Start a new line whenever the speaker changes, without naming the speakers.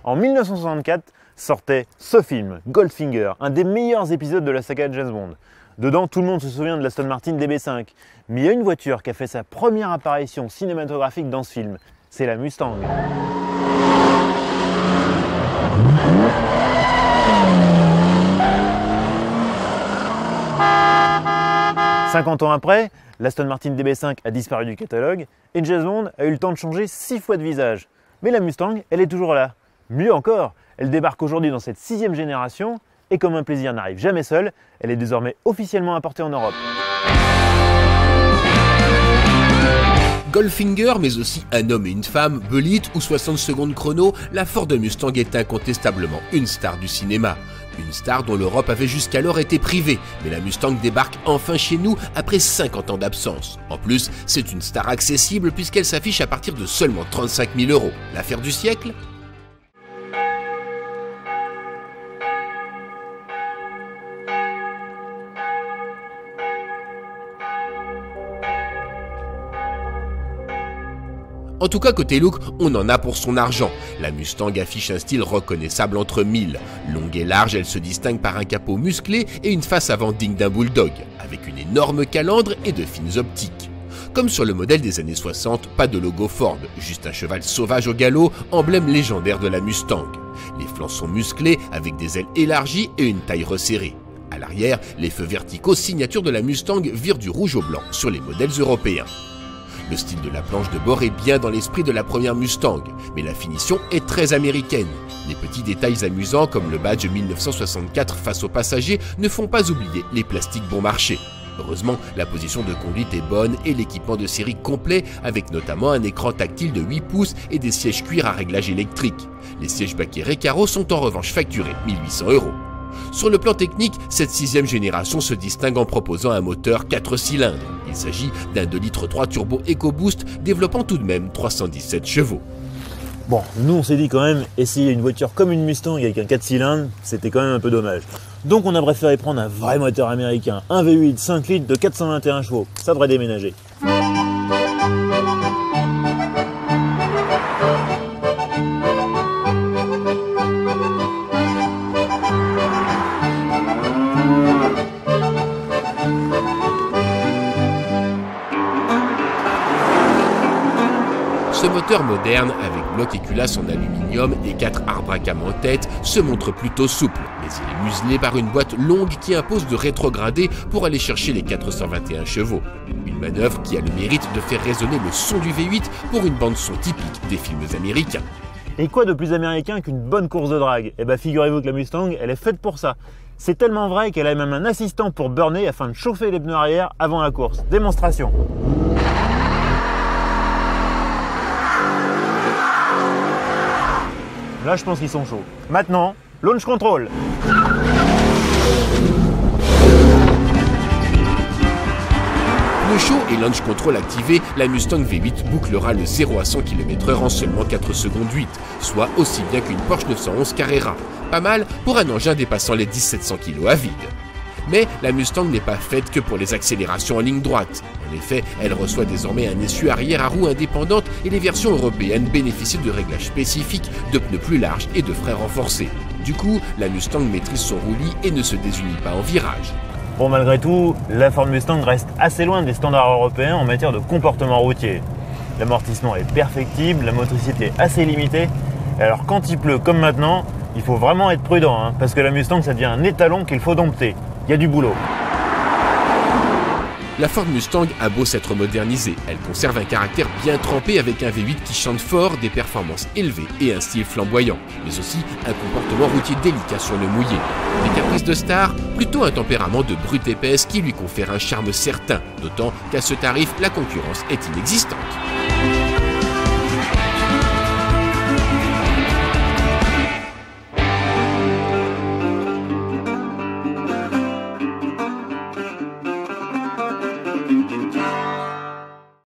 En 1964 sortait ce film, Goldfinger, un des meilleurs épisodes de la saga de James Bond. Dedans, tout le monde se souvient de l'Aston Martin DB5, mais il y a une voiture qui a fait sa première apparition cinématographique dans ce film, c'est la Mustang. 50 ans après, l'Aston Martin DB5 a disparu du catalogue et James Bond a eu le temps de changer 6 fois de visage. Mais la Mustang, elle est toujours là. Mieux encore, elle débarque aujourd'hui dans cette 6e génération et comme un plaisir n'arrive jamais seul, elle est désormais officiellement importée en Europe.
Goldfinger, mais aussi Un homme et une femme, Bullitt ou 60 secondes chrono, la Ford Mustang est incontestablement une star du cinéma. Une star dont l'Europe avait jusqu'alors été privée, mais la Mustang débarque enfin chez nous après 50 ans d'absence. En plus, c'est une star accessible puisqu'elle s'affiche à partir de seulement 35 000 €. L'affaire du siècle ? En tout cas, côté look, on en a pour son argent. La Mustang affiche un style reconnaissable entre mille. Longue et large, elle se distingue par un capot musclé et une face avant digne d'un bulldog, avec une énorme calandre et de fines optiques. Comme sur le modèle des années 60, pas de logo Ford, juste un cheval sauvage au galop, emblème légendaire de la Mustang. Les flancs sont musclés, avec des ailes élargies et une taille resserrée. À l'arrière, les feux verticaux, signature de la Mustang, virent du rouge au blanc sur les modèles européens. Le style de la planche de bord est bien dans l'esprit de la première Mustang, mais la finition est très américaine. Les petits détails amusants comme le badge 1964 face aux passagers ne font pas oublier les plastiques bon marché. Heureusement, la position de conduite est bonne et l'équipement de série complet avec notamment un écran tactile de 8 pouces et des sièges cuir à réglage électrique. Les sièges baquets Recaro sont en revanche facturés 1 800 €. Sur le plan technique, cette 6e génération se distingue en proposant un moteur 4 cylindres. Il s'agit d'un 2 litres 3 turbo EcoBoost développant tout de même 317 chevaux.
Bon, nous on s'est dit quand même, essayer une voiture comme une Mustang avec un 4 cylindres, c'était quand même un peu dommage. Donc on a préféré prendre un vrai moteur américain, un V8 5 litres de 421 chevaux, ça devrait déménager.
Ce moteur moderne, avec bloc et culasse en aluminium et 4 arbres à cam en tête, se montre plutôt souple, mais il est muselé par une boîte longue qui impose de rétrograder pour aller chercher les 421 chevaux. Une manœuvre qui a le mérite de faire résonner le son du V8 pour une bande-son typique des films américains.
Et quoi de plus américain qu'une bonne course de drague? Eh ben figurez-vous que la Mustang, elle est faite pour ça. C'est tellement vrai qu'elle a même un assistant pour burner afin de chauffer les pneus arrière avant la course. Démonstration. Là, je pense qu'ils sont chauds. Maintenant, launch control.
Pneus chaud et launch control activé, la Mustang V8 bouclera le 0 à 100 km/h en seulement 4 secondes 8, soit aussi bien qu'une Porsche 911 Carrera. Pas mal pour un engin dépassant les 1700 kg à vide. Mais la Mustang n'est pas faite que pour les accélérations en ligne droite. En effet, elle reçoit désormais un essuie arrière à roues indépendantes et les versions européennes bénéficient de réglages spécifiques, de pneus plus larges et de freins renforcés. Du coup, la Mustang maîtrise son roulis et ne se désunit pas en virage.
Bon, malgré tout, la Ford Mustang reste assez loin des standards européens en matière de comportement routier. L'amortissement est perfectible, la motricité est assez limitée. Et alors quand il pleut comme maintenant, il faut vraiment être prudent, parce que la Mustang ça devient un étalon qu'il faut dompter. Il y a du boulot.
La Ford Mustang a beau s'être modernisée, elle conserve un caractère bien trempé avec un V8 qui chante fort, des performances élevées et un style flamboyant, mais aussi un comportement routier délicat sur le mouillé. Des caprices de star, plutôt un tempérament de brute épaisse qui lui confère un charme certain, d'autant qu'à ce tarif, la concurrence est inexistante.